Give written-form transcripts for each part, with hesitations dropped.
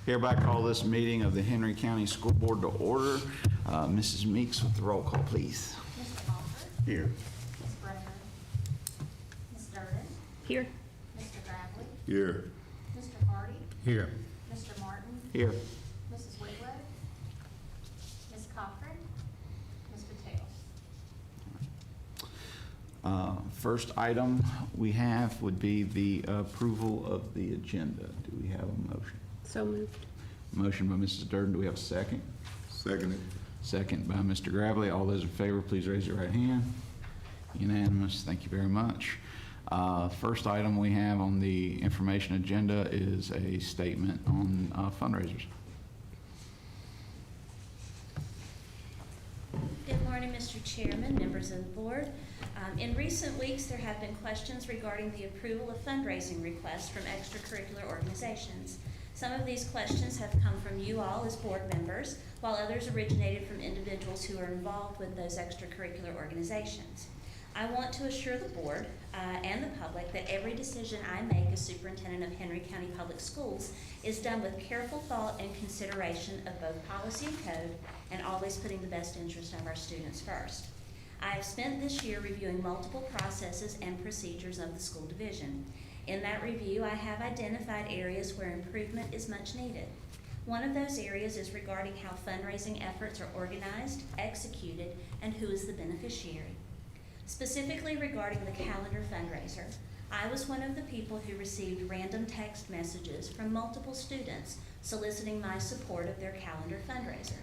Hereby call this meeting of the Henry County School Board to order. Mrs. Meeks with the roll call, please. Mr. Alford. Here. Ms. Brenner. Ms. Durden. Here. Mr. Gravely. Here. Mr. Hardy. Here. Mr. Martin. Here. Mrs. Whitlow. Ms. Cochran. Ms. Patel. First item we have would be the approval of the agenda. Do we have a motion? So moved. Motion by Mrs. Durden. Do we have a second? Seconded. Second by Mr. Gravely. All those in favor, please raise your right hand. Unanimous. Thank you very much. First item we have on the information agenda is a statement on fundraisers. Good morning, Mr. Chairman, members of the board. In recent weeks, there have been questions regarding the approval of fundraising requests from extracurricular organizations. Some of these questions have come from you all as board members, while others originated from individuals who are involved with those extracurricular organizations. I want to assure the board and the public that every decision I make as superintendent of Henry County Public Schools is done with careful thought and consideration of both policy and code, and always putting the best interest of our students first. I have spent this year reviewing multiple processes and procedures of the school division. In that review, I have identified areas where improvement is much needed. One of those areas is regarding how fundraising efforts are organized, executed, and who is the beneficiary. Specifically regarding the calendar fundraiser, I was one of the people who received random text messages from multiple students soliciting my support of their calendar fundraiser.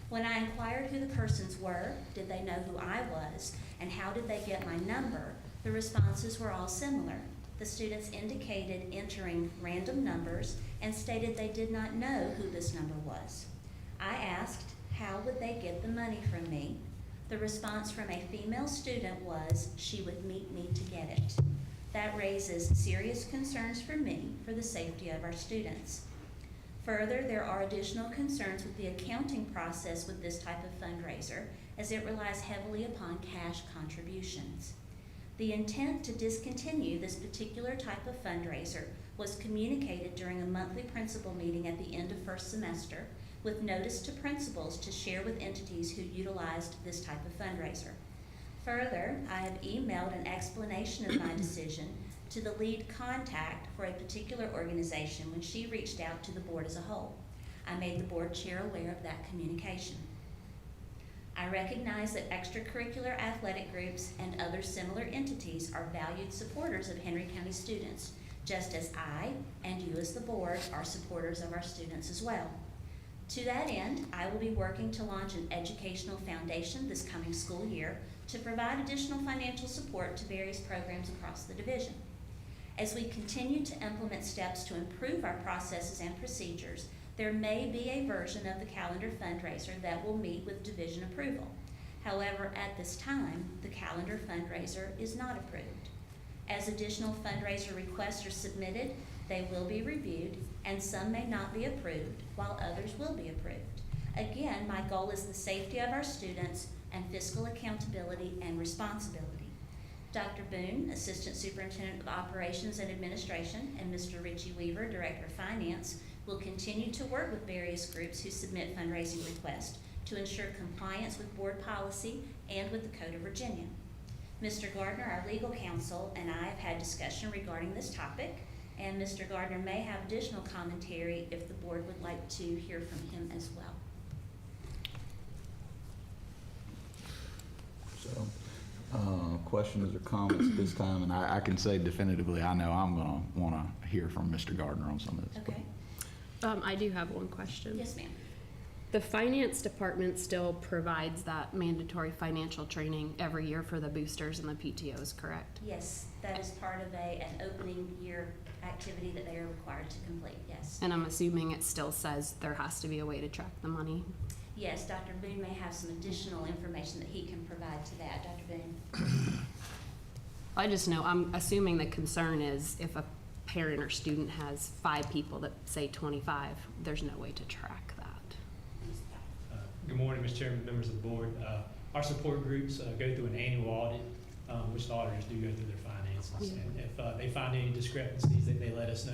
When I inquired who the persons were, did they know who I was, and how did they get my number, the responses were all similar. The students indicated entering random numbers and stated they did not know who this number was. I asked, how would they get the money from me? The response from a female student was she would meet me to get it. That raises serious concerns for me for the safety of our students. Further, there are additional concerns with the accounting process with this type of fundraiser, as it relies heavily upon cash contributions. The intent to discontinue this particular type of fundraiser was communicated during a monthly principal meeting at the end of first semester, with notice to principals to share with entities who utilized this type of fundraiser. Further, I have emailed an explanation of my decision to the lead contact for a particular organization when she reached out to the board as a whole. I made the board chair aware of that communication. I recognize that extracurricular athletic groups and other similar entities are valued supporters of Henry County students, just as I and you as the board are supporters of our students as well. To that end, I will be working to launch an educational foundation this coming school year to provide additional financial support to various programs across the division. As we continue to implement steps to improve our processes and procedures, there may be a version of the calendar fundraiser that will meet with division approval. However, at this time, the calendar fundraiser is not approved. As additional fundraiser requests are submitted, they will be reviewed, and some may not be approved, while others will be approved. Again, my goal is the safety of our students and fiscal accountability and responsibility. Dr. Boone, Assistant Superintendent of Operations and Administration, and Mr. Richie Weaver, Director of Finance, will continue to work with various groups who submit fundraising requests to ensure compliance with board policy and with the Code of Virginia. Mr. Gardner, our legal counsel, and I have had discussion regarding this topic, and Mr. Gardner may have additional commentary if the board would like to hear from him as well. So, questions or comments at this time? And I can say definitively, I know I'm going to want to hear from Mr. Gardner on some of this. Okay. I do have one question. Yes, ma'am. The finance department still provides that mandatory financial training every year for the boosters and the PTOs, correct? Yes, that is part of an opening year activity that they are required to complete, yes. And I'm assuming it still says there has to be a way to track the money. Yes, Dr. Boone may have some additional information that he can provide to that. Dr. Boone? I just know, I'm assuming the concern is if a parent or student has 5 people that say 25, there's no way to track that. Good morning, Mr. Chairman, members of the board. Our support groups go through an annual audit, which the auditors do go through their finances. Yeah. And if they find any discrepancies, they let us know,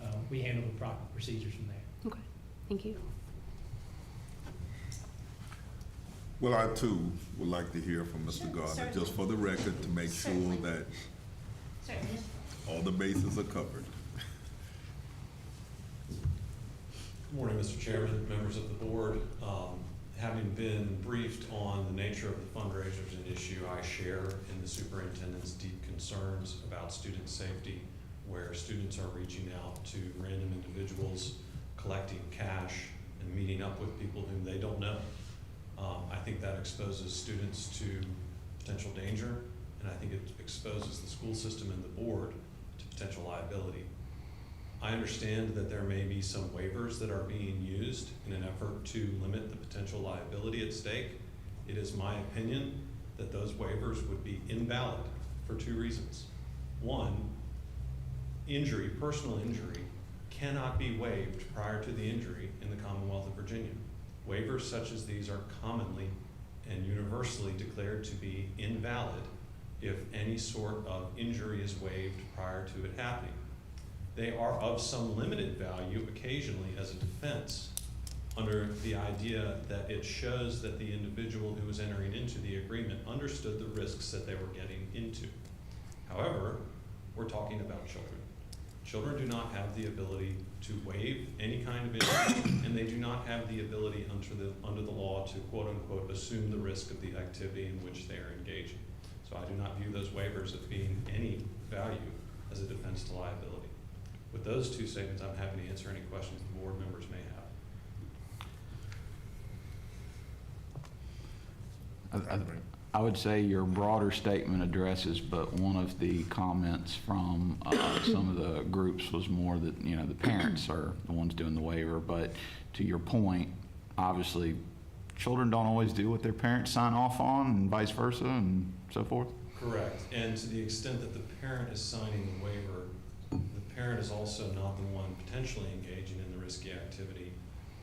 and we handle the proper procedures from there. Okay, thank you. Well, I too would like to hear from Mr. Gardner, certainly. just for the record, to make sure Certainly. that Certainly. all the bases are covered. Good morning, Mr. Chairman, members of the board. Having been briefed on the nature of the fundraisers and issue, I share in the superintendent's deep concerns about student safety, where students are reaching out to random individuals, collecting cash, and meeting up with people whom they don't know. I think that exposes students to potential danger, and I think it exposes the school system and the board to potential liability. I understand that there may be some waivers that are being used in an effort to limit the potential liability at stake. It is my opinion that those waivers would be invalid for two reasons. One, injury, personal injury, cannot be waived prior to the injury in the Commonwealth of Virginia. Waivers such as these are commonly and universally declared to be invalid if any sort of injury is waived prior to it happening. They are of some limited value occasionally as a defense under the idea that it shows that the individual who was entering into the agreement understood the risks that they were getting into. However, we're talking about children. Children do not have the ability to waive any kind of injury, and they do not have the ability under the law to quote unquote assume the risk of the activity in which they are engaging. So I do not view those waivers as being any value as a defense to liability. With those two statements, I'm happy to answer any questions the board members may have. I would say your broader statement addresses, but one of the comments from some of the groups was more that, you know, the parents are the ones doing the waiver. But to your point, obviously, children don't always do what their parents sign off on, and vice versa, and so forth. Correct. And to the extent that the parent is signing the waiver, the parent is also not the one potentially engaging in the risky activity.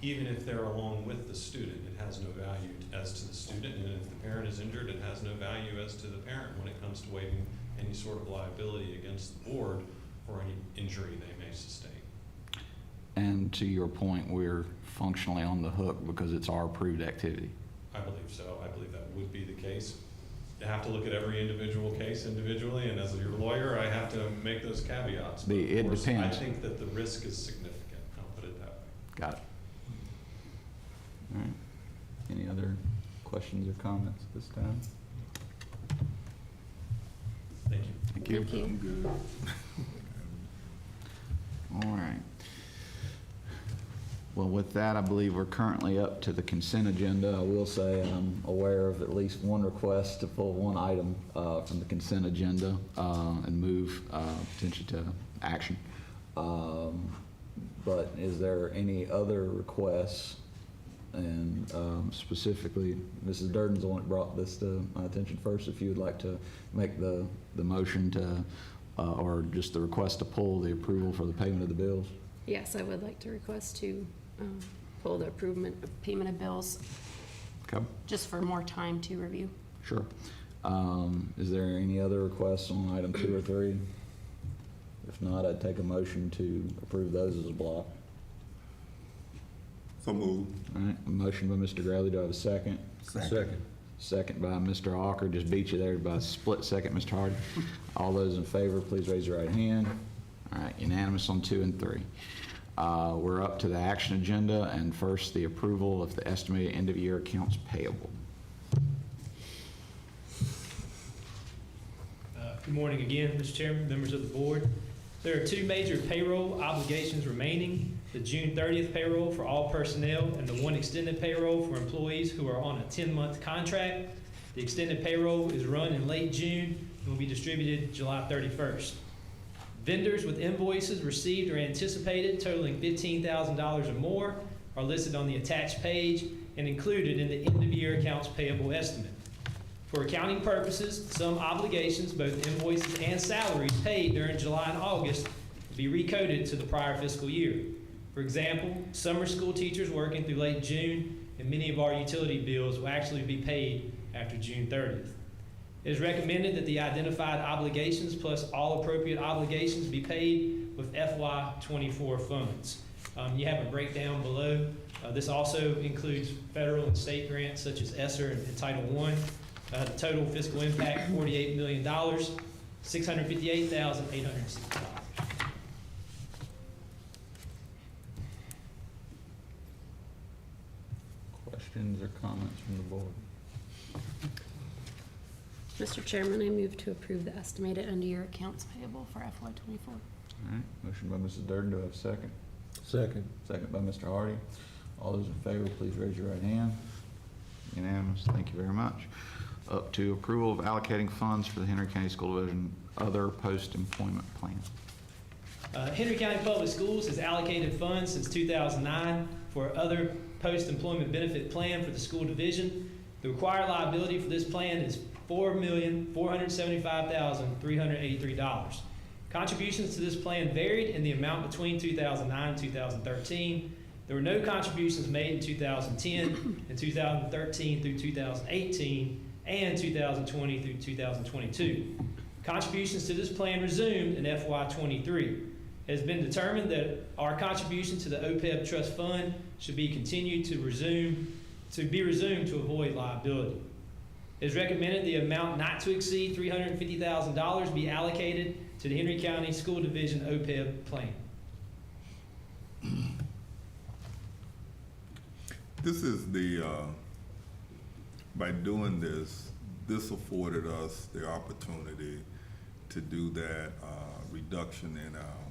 Even if they're along with the student, it has no value as to the student, and if the parent is injured, it has no value as to the parent when it comes to waiving any sort of liability against the board for any injury they may sustain. And to your point, we're functionally on the hook because it's our approved activity. I believe so. I believe that would be the case. You have to look at every individual case individually, and as your lawyer, I have to make those caveats. But It of course, depends. I think that the risk is significant. I'll put it that way. Got it. All right. Any other questions or comments at this time? Thank you. Thank you. Thank you. I'm good. All right. Well, with that, I believe we're currently up to the consent agenda. I will say I'm aware of at least one request to pull one item from the consent agenda and move potentially to action. But is there any other requests? And specifically, Mrs. Durden's the one that brought this to my attention first. If you would like to make the motion to, or just the request to pull the approval for the payment of the bills. Yes, I would like to request to pull the payment of bills Okay. just for more time to review. Sure. Is there any other requests on item 2 or 3? If not, I'd take a motion to approve those as a block. So moved. All right, a motion by Mr. Gravely. Do I have a second? Second. Second by Mr. Walker. Just beat you there by a split second, Mr. Hardy. All those in favor, please raise your right hand. All right, unanimous on 2 and 3. We're up to the action agenda, and first, the approval of the estimated end-of-year accounts payable. Good morning again, Mr. Chairman, members of the board. There are 2 major payroll obligations remaining: the June 30th payroll for all personnel and the 1 extended payroll for employees who are on a 10-month contract. The extended payroll is run in late June and will be distributed July 31st. Vendors with invoices received or anticipated totaling $15,000 or more are listed on the attached page and included in the end-of-year accounts payable estimate. For accounting purposes, some obligations, both invoices and salaries paid during July and August, will be recoded to the prior fiscal year. For example, summer school teachers working through late June, and many of our utility bills will actually be paid after June 30th. It is recommended that the identified obligations plus all appropriate obligations be paid with FY24 funds. You have a breakdown below. This also includes federal and state grants such as ESSER and Title I. The total fiscal impact, $48 million, $658,860. Questions or comments from the board? Mr. Chairman, I move to approve the estimated end-of-year accounts payable for FY '24. All right, motion by Mrs. Durden, do I have a second? Second. Second by Mr. Hardy. All those in favor, please raise your right hand. Unanimous, thank you very much. Up to approval of allocating funds for the Henry County School Division Other Post-Employment Plan. Henry County Public Schools has allocated funds since 2009 for other post-employment benefit plan for the school division. The required liability for this plan is $4,475,383. Contributions to this plan varied in the amount between 2009 and 2013. There were no contributions made in 2010 and 2013 through 2018 and 2020 through 2022. Contributions to this plan resumed in FY '23. It has been determined that our contribution to the OPEB trust fund should be continued to be resumed to avoid liability. It is recommended the amount not to exceed $350,000 be allocated to the Henry County School Division OPEB plan. This is by doing this afforded us the opportunity to do that reduction in our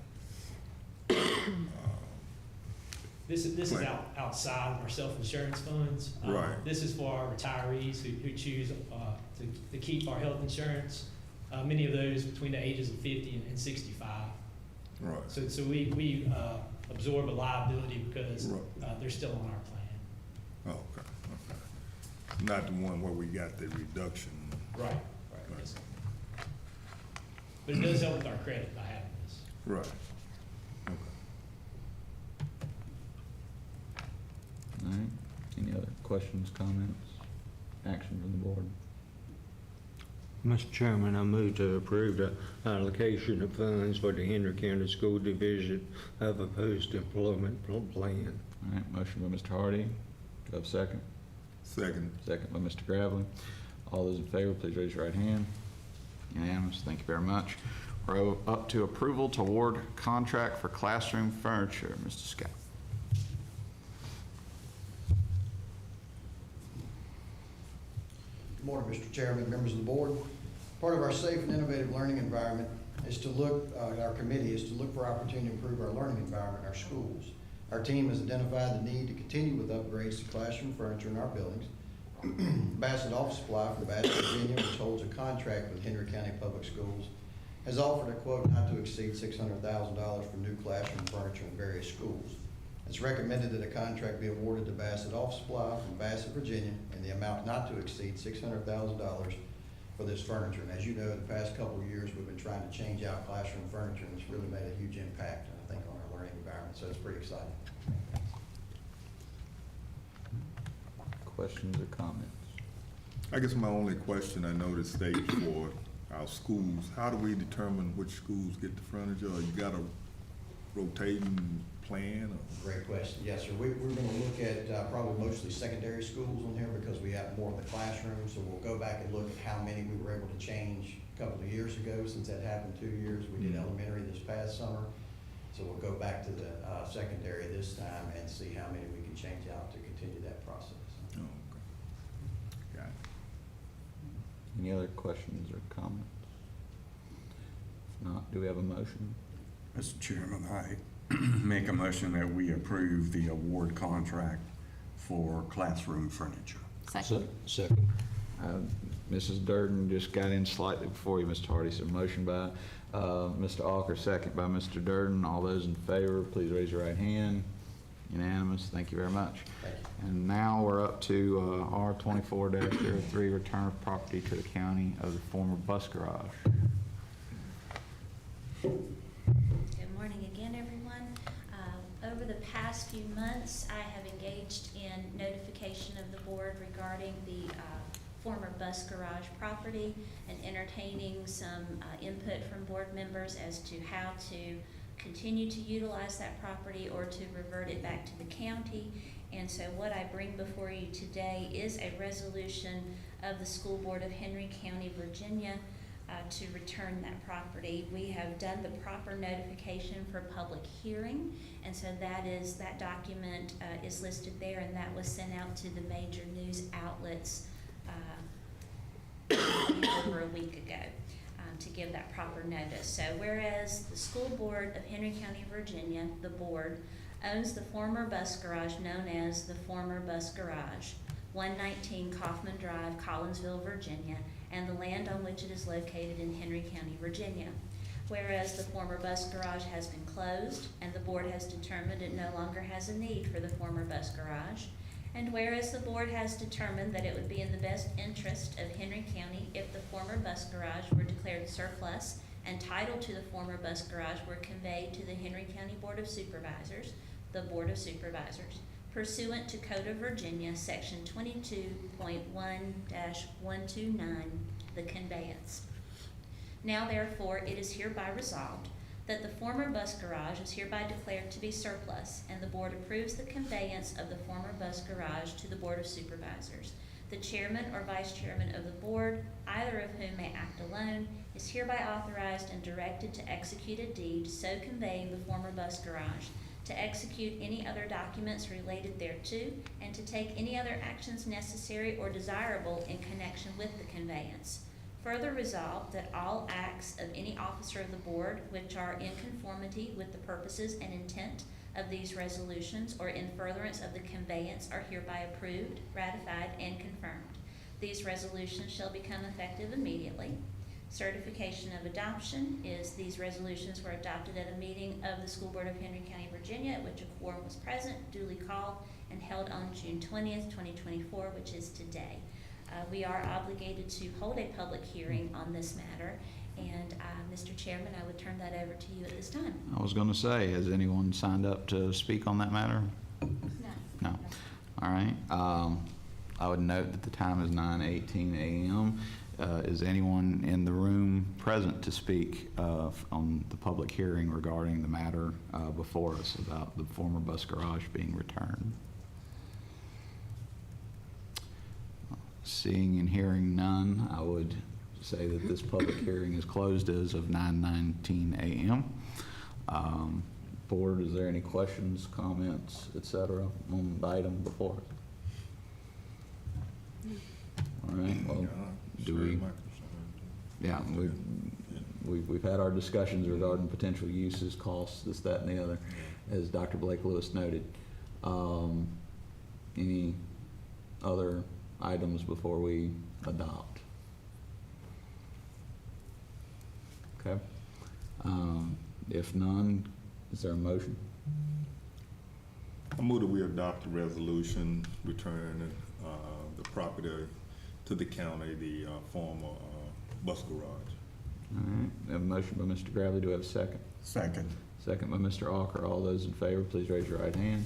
This is plan. outside of our self-insurance funds. Right. This is for our retirees who choose to keep our health insurance. Many of those between the ages of 50 and 65. Right. So we absorb a liability because Right. they're still on our plan. Oh, okay. Not the one where we got the reduction. Right. Yes. But it does help with our credit by having this. Right. Okay. All right, any other questions, comments, action from the board? Mr. Chairman, I move to approve the allocation of funds for the Henry County School Division of a post-employment plan. All right, motion by Mr. Hardy. Do I have a second? Second. Second by Mr. Gravely. All those in favor, please raise your right hand. Unanimous, thank you very much. We're up to approval to award contract for classroom furniture. Mr. Scott. Good morning, Mr. Chairman, members of the board. Part of our safe and innovative learning environment is to look, our committee is to look for opportunity to improve our learning environment in our schools. Our team has identified the need to continue with upgrades to classroom furniture in our buildings. Bassett Office Supply from Bassett, Virginia, which holds a contract with Henry County Public Schools, has offered a quote not to exceed $600,000 for new classroom furniture in various schools. It's recommended that a contract be awarded to Bassett Office Supply from Bassett, Virginia, in the amount not to exceed $600,000 for this furniture. And as you know, the past couple of years, we've been trying to change out classroom furniture, and it's really made a huge impact, I think, on our learning environment. So it's pretty exciting. Questions or comments? I guess my only question, I know the state for our schools, how do we determine which schools get the furniture? Or you got a rotating plan? Or? Great question. Yes, sir. We're going to look at probably mostly secondary schools on here because we have more of the classrooms. So we'll go back and look at how many we were able to change a couple of years ago, since that happened 2 years. We did elementary this past summer. So we'll go back to the secondary this time and see how many we can change out to continue that process. Oh, okay. Got it. Any other questions or comments? If not, do we have a motion? Mr. Chairman, I make a motion that we approve the award contract for classroom furniture. Second. Second. Mrs. Durden just got in slightly before you, Mr. Hardy, so motion by Mr. Alker, second by Mr. Durden. All those in favor, please raise your right hand. Unanimous, thank you very much. Thank you. And now we're up to R24-03, return of property to the county of the former bus garage. Good morning again, everyone. Over the past few months, I have engaged in notification of the board regarding the former bus garage property and entertaining some input from board members as to how to continue to utilize that property or to revert it back to the county. And so what I bring before you today is a resolution of the School Board of Henry County, Virginia, to return that property. We have done the proper notification for public hearing, and so that document is listed there, and that was sent out to the major news outlets over a week ago to give that proper notice. So whereas the School Board of Henry County, Virginia, the board, owns the former bus garage known as the former bus garage, 119 Kaufman Drive, Collinsville, Virginia, and the land on which it is located in Henry County, Virginia. Whereas the former bus garage has been closed and the board has determined it no longer has a need for the former bus garage, and whereas the board has determined that it would be in the best interest of Henry County if the former bus garage were declared surplus and title to the former bus garage were conveyed to the Henry County Board of Supervisors, the Board of Supervisors, pursuant to Code of Virginia, Section 22.1-129, the conveyance. Now therefore, it is hereby resolved that the former bus garage is hereby declared to be surplus, and the board approves the conveyance of the former bus garage to the Board of Supervisors. The chairman or vice chairman of the board, either of whom may act alone, is hereby authorized and directed to execute a deed so conveying the former bus garage, to execute any other documents related thereto, and to take any other actions necessary or desirable in connection with the conveyance. Further resolved that all acts of any officer of the board which are in conformity with the purposes and intent of these resolutions or in furtherance of the conveyance are hereby approved, ratified, and confirmed. These resolutions shall become effective immediately. Certification of adoption is these resolutions were adopted at a meeting of the School Board of Henry County, Virginia, at which a quorum was present, duly called, and held on June 20th, 2024, which is today. We are obligated to hold a public hearing on this matter, and Mr. Chairman, I would turn that over to you at this time. I was going to say, has anyone signed up to speak on that matter? No. All right. I would note that the time is 9:18 a.m. Is anyone in the room present to speak on the public hearing regarding the matter before us about the former bus garage being returned? Seeing and hearing none, I would say that this public hearing is closed as of 9:19 a.m. Board, is there any questions, comments, et cetera, on the item before us? All right, well, do we? Yeah, we've had our discussions regarding potential uses, costs, this, that, and the other, as Dr. Blake Lewis noted. Any other items before we adopt? Okay. If none, is there a motion? I move that we adopt the resolution returning the property to the county, the former bus garage. All right, we have a motion by Mr. Gravely. Do we have a second? Second. Second by Mr. Alker. All those in favor, please raise your right hand.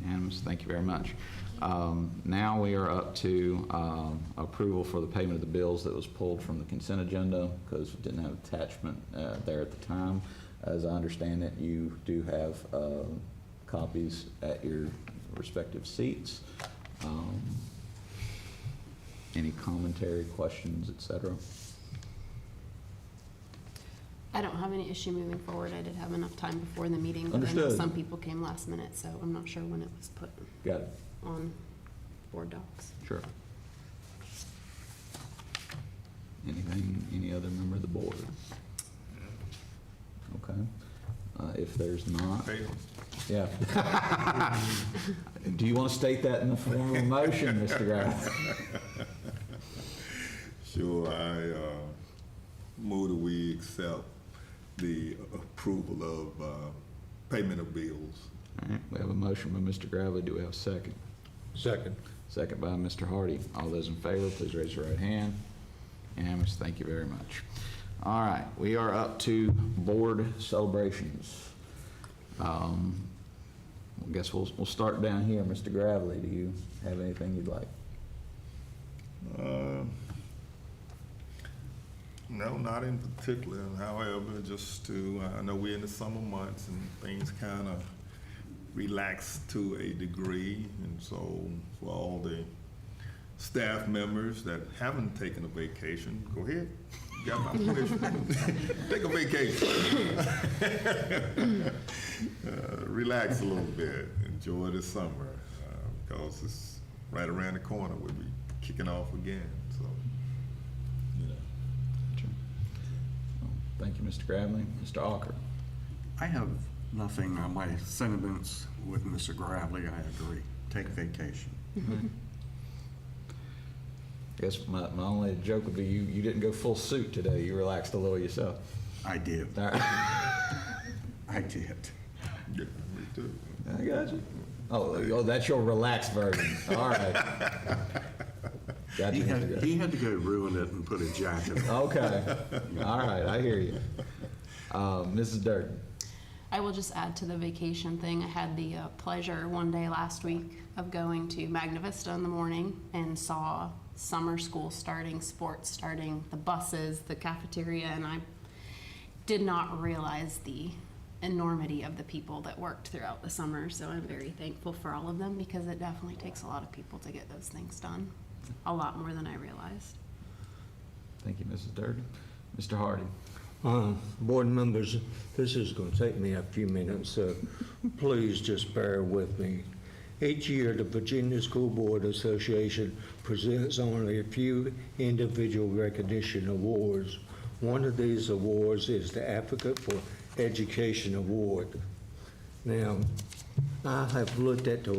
Unanimous. Thank you very much. Now we are up to approval for the payment of the bills that was pulled from the consent agenda because we didn't have attachment there at the time. As I understand it, you do have copies at your respective seats. Any commentary, questions, et cetera? I don't have any issue moving forward. I did have enough time before the meeting, but I know Understood. some people came last minute, so I'm not sure when it was put Got it. on board docs. Sure. Anything, any other member of the board? Okay. If there's not, yeah. Do you want to state that in the form of a motion, Mr. Graff? Sure, I move that we accept the approval of payment of bills. All right, we have a motion by Mr. Gravely. Do we have a second? Second. Second by Mr. Hardy. All those in favor, please raise your right hand. Unanimous. Thank you very much. All right, we are up to board celebrations. I guess we'll start down here. Mr. Gravely, do you have anything you'd like? No, not in particular. However, just to, I know we're in the summer months and things kind of relax to a degree. And so for all the staff members that haven't taken a vacation, go ahead. You got my permission. Take a vacation. Relax a little bit. Enjoy the summer because it's right around the corner. We'll be kicking off again. So, you know. Well, thank you, Mr. Gravely. Mr. Alker. I have nothing on my sentiments with Mr. Gravely. I agree. Take vacation. I guess my only joke would be you didn't go full suit today. You relaxed a little yourself. I did. All right. I did. Yeah, me too. I got you. Oh, that's your relaxed version. All right. Got He you. had to go ruin it and put a jacket on. Okay. All right, I hear you. Mrs. Durden. I will just add to the vacation thing. I had the pleasure one day last week of going to Magna Vista in the morning and saw summer school starting, sports starting, the buses, the cafeteria, and I did not realize the enormity of the people that worked throughout the summer. So I'm very thankful for all of them because it definitely takes a lot of people to get those things done. A lot more than I realized. Thank you, Mrs. Durden. Mr. Hardy. Board members, this is going to take me a few minutes, so please just bear with me. Each year, the Virginia School Board Association presents only a few individual recognition awards. One of these awards is the Advocate for Education Award. Now, I have looked at the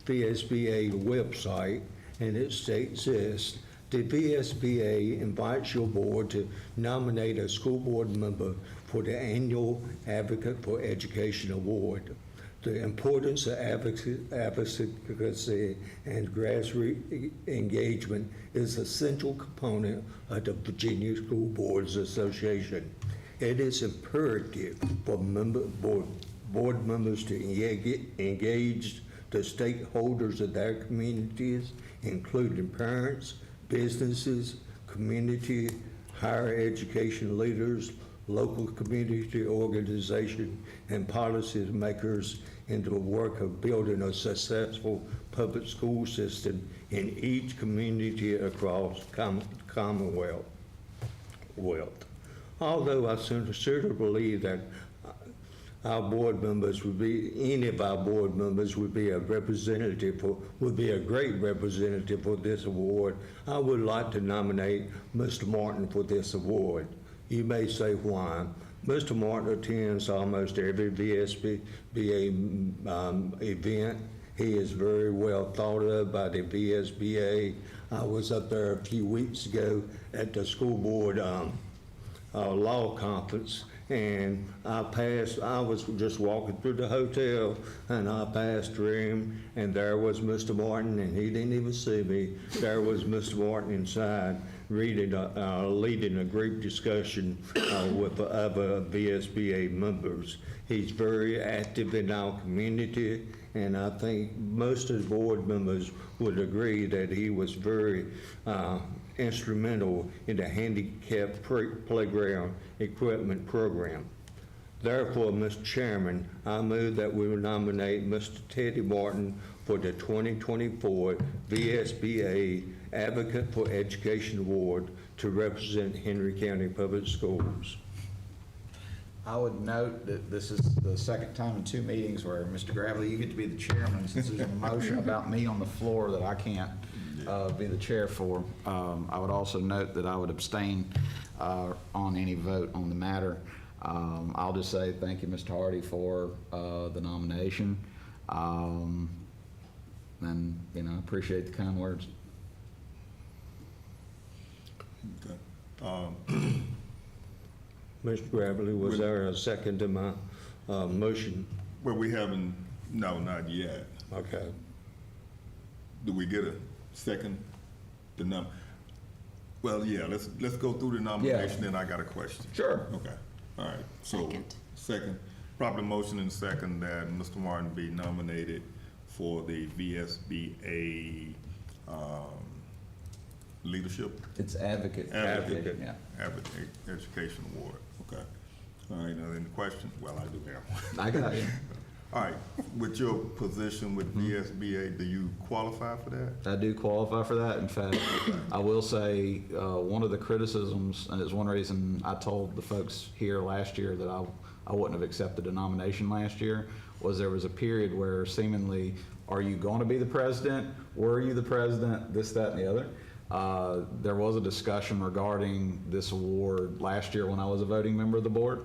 VSBA website, and it states this: the VSBA invites your board to nominate a school board member for the annual Advocate for Education Award. The importance of advocacy and grassroots engagement is a central component of the Virginia School Boards Association. It is imperative for board members to engage the stakeholders of their communities, including parents, businesses, community, higher education leaders, local community organizations, and policy makers in the work of building a successful public school system in each community across Commonwealth. Although I sincerely believe that our board members would be, any of our board members would be a representative for, would be a great representative for this award, I would like to nominate Mr. Martin for this award. You may say why. Mr. Martin attends almost every VSBA event. He is very well thought of by the VSBA. I was up there a few weeks ago at the school board law conference, and I was just walking through the hotel, and I passed through him, and there was Mr. Martin, and he didn't even see me. There was Mr. Martin inside leading a group discussion with other VSBA members. He's very active in our community, and I think most of the board members would agree that he was very instrumental in the handicap playground equipment program. Therefore, Mr. Chairman, I move that we will nominate Mr. Teddy Martin for the 2024 VSBA Advocate for Education Award to represent Henry County Public Schools. I would note that this is the second time in 2 meetings where, Mr. Gravely, you get to be the chairman since there's a motion about me on the floor that I can't be the chair for. I would also note that I would abstain on any vote on the matter. I'll just say thank you, Mr. Hardy, for the nomination. And, you know, I appreciate the kind words. Okay. Mr. Gravely, was there a second to my motion? Well, we haven't, no, not yet. Okay. Do we get a second? Well, yeah, let's go through the nomination, then I got a question. Sure. Okay, all right. So, Second. Second. Properly motion and second that Mr. Martin be nominated for the VSBA Leadership? It's advocate. Advocate. Yeah. Advocate Education Award, okay. All right, now any questions? Well, I do have one. I got you. All right, with your position with VSBA, do you qualify for that? I do qualify for that. In fact, I will say, one of the criticisms, and it's one reason I told the folks here last year that I wouldn't have accepted a nomination last year, was there was a period where seemingly, are you going to be the president? Were you the president? This, that, and the other. There was a discussion regarding this award last year when I was a voting member of the board.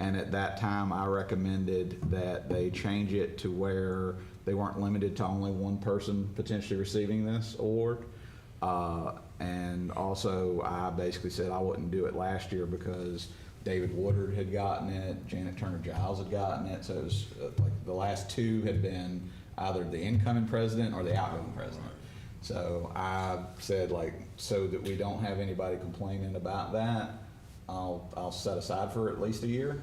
And at that time, I recommended that they change it to where they weren't limited to only one person potentially receiving this award. And also, I basically said I wouldn't do it last year because David Woodard had gotten it, Janet Turner-Giles had gotten it. So it was like the last two had been either the incoming president or the outgoing president. So I said, like, so that we don't have anybody complaining about that, I'll set aside for at least a year.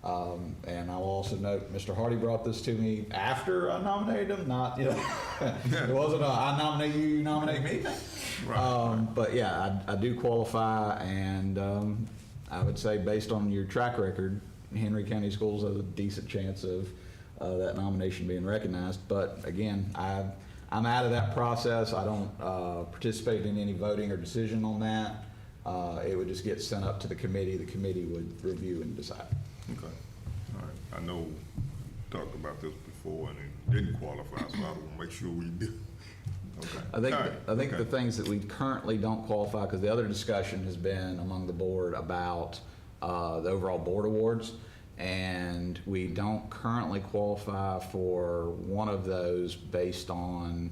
And I'll also note, Mr. Hardy brought this to me after I nominated him, not, you know, it wasn't a I nominate you, you nominate me thing. Right. But yeah, I do qualify, and I would say based on your track record, Henry County Schools has a decent chance of that nomination being recognized. But again, I'm out of that process. I don't participate in any voting or decision on that. It would just get sent up to the committee. The committee would review and decide. Okay, all right. I know we talked about this before and it didn't qualify, so I want to make sure we do. Okay. I think the things that we currently don't qualify, because the other discussion has been among the board about the overall board awards, and we don't currently qualify for one of those based on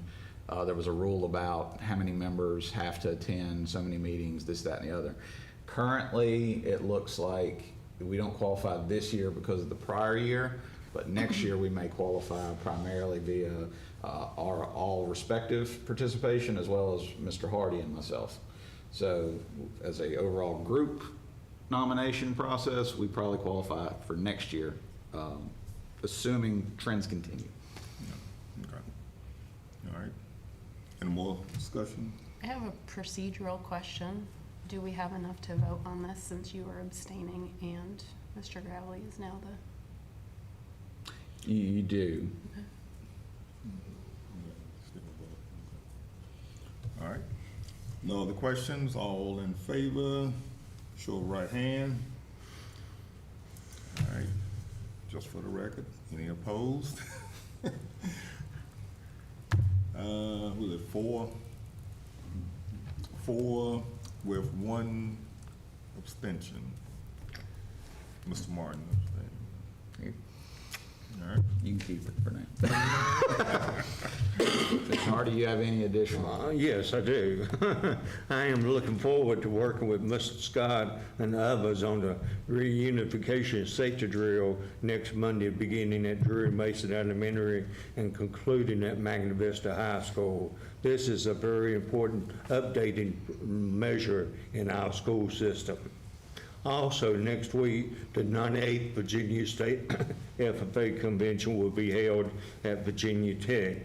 there was a rule about how many members have to attend so many meetings, this, that, and the other. Currently, it looks like we don't qualify this year because of the prior year, but next year we may qualify primarily via our all respective participation, as well as Mr. Hardy and myself. So as a overall group nomination process, we probably qualify for next year, assuming trends continue. Yeah. Okay. All right. Any more discussion? I have a procedural question. Do we have enough to vote on this since you were abstaining and Mr. Gravely is now the? You do. All right. No other questions? All in favor? Show of right hand. All right. Just for the record, any opposed? Was it four? Four with one abstention. Mr. Martin abstained. All right. You can keep it for now. Mr. Hardy, you have any additional? Yes, I do. I am looking forward to working with Mr. Scott and others on the reunification safety drill next Monday, beginning at Drury Mason Elementary and concluding at Magna Vista High School. This is a very important updating measure in our school system. Also, next week, the 98th Virginia State FFA Convention will be held at Virginia Tech.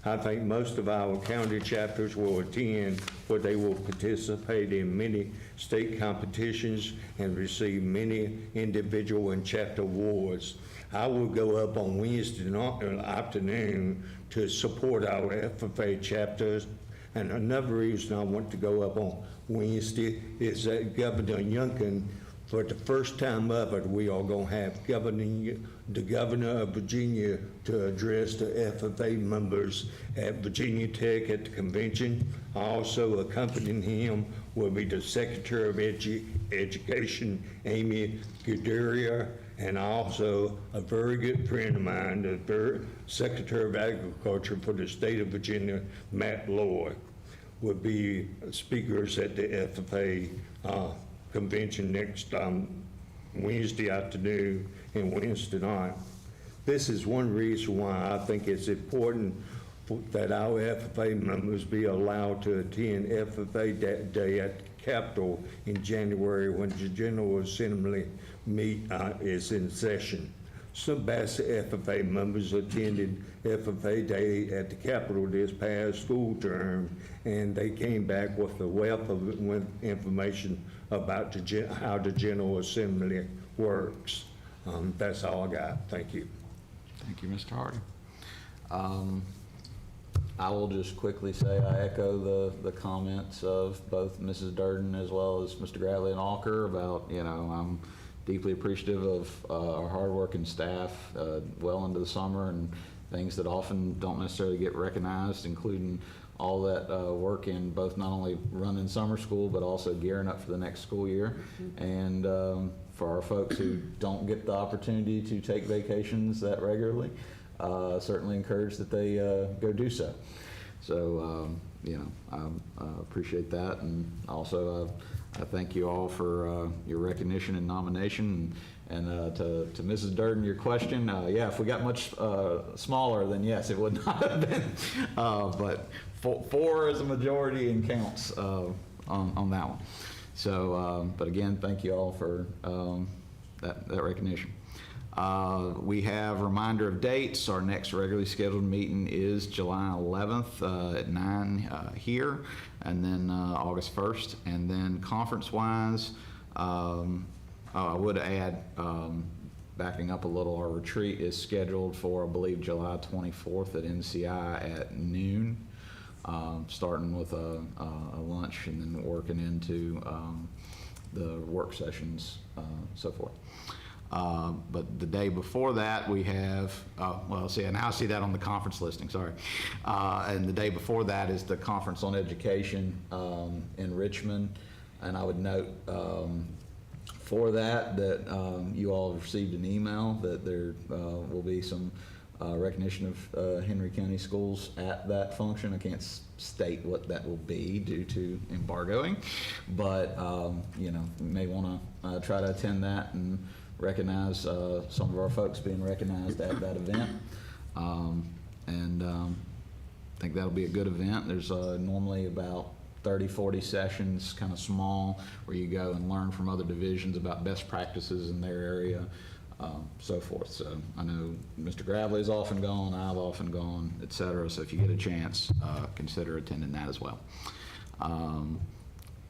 I think most of our county chapters will attend, where they will participate in many state competitions and receive many individual and chapter awards. I will go up on Wednesday afternoon to support our FFA chapters. And another reason I want to go up on Wednesday is that Governor Youngkin, for the first time ever, we are going to have the governor of Virginia to address the FFA members at Virginia Tech at the convention. Also accompanying him will be the Secretary of Education, Amy Goodyear, and also a very good friend of mine, the Secretary of Agriculture for the state of Virginia, Matt Lloyd, will be speakers at the FFA convention next Wednesday afternoon and Wednesday night. This is one reason why I think it's important that our FFA members be allowed to attend FFA Day at the Capitol in January when the General Assembly is in session. some Bassett FFA members attended FFA Day at the Capitol this past school term, and they came back with a wealth of information about how the General Assembly works. That's all I got. Thank you. Thank you, Mr. Hardy. I will just quickly say I echo the comments of both Mrs. Durden as well as Mr. Gradley and Alker about, I'm deeply appreciative of our hardworking staff well into the summer and things that often don't necessarily get recognized, including all that work in both not only running summer school, but also gearing up for the next school year. And for our folks who don't get the opportunity to take vacations that regularly, certainly encourage that they go do so. So, I appreciate that. And also, I thank you all for your recognition and nomination. And to Mrs. Durden, your question, yeah, if we got much smaller, then yes, it would not have been. But four is a majority and counts on that one. So, but again, thank you all for that recognition. We have a reminder of dates. Our next regularly scheduled meeting is July 11th at 9 here, and then August 1st. And then conference-wise, I would add, backing up a little, our retreat is scheduled for, I believe, July 24th at NCI at noon, starting with a lunch and then working into the work sessions, so forth. But the day before that, we have, now I see that on the conference listing, sorry. And the day before that is the Conference on Education in Richmond. And I would note for that you all have received an email that there will be some recognition of Henry County schools at that function. I can't state what that will be due to embargoing, but you may want to try to attend that and recognize some of our folks being recognized at that event. I think that'll be a good event. There's normally about 30, 40 sessions, kind of small, where you go and learn from other divisions about best practices in their area, so forth. So I know Mr. Gravely's often gone, I've often gone, et cetera. So if you get a chance, consider attending that as well.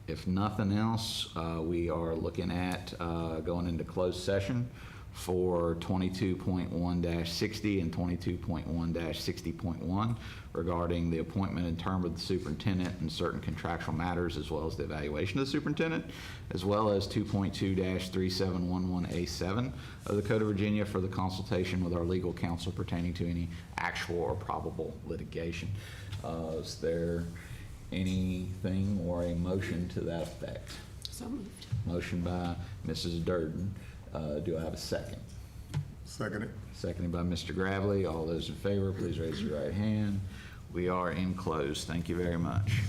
If nothing else, we are looking at going into closed session for 22.1-60 and 22.1-60.1 regarding the appointment and term of the superintendent and certain contractual matters, as well as the evaluation of the superintendent, as well as 2.2-3711A7 of the Code of Virginia for the consultation with our legal counsel pertaining to any actual or probable litigation. Is there anything or a motion to that effect? So moved. Motion by Mrs. Durden. Do I have a second? Second it. Seconded by Mr. Gravely. All those in favor, please raise your right hand. We are in closed. Thank you very much.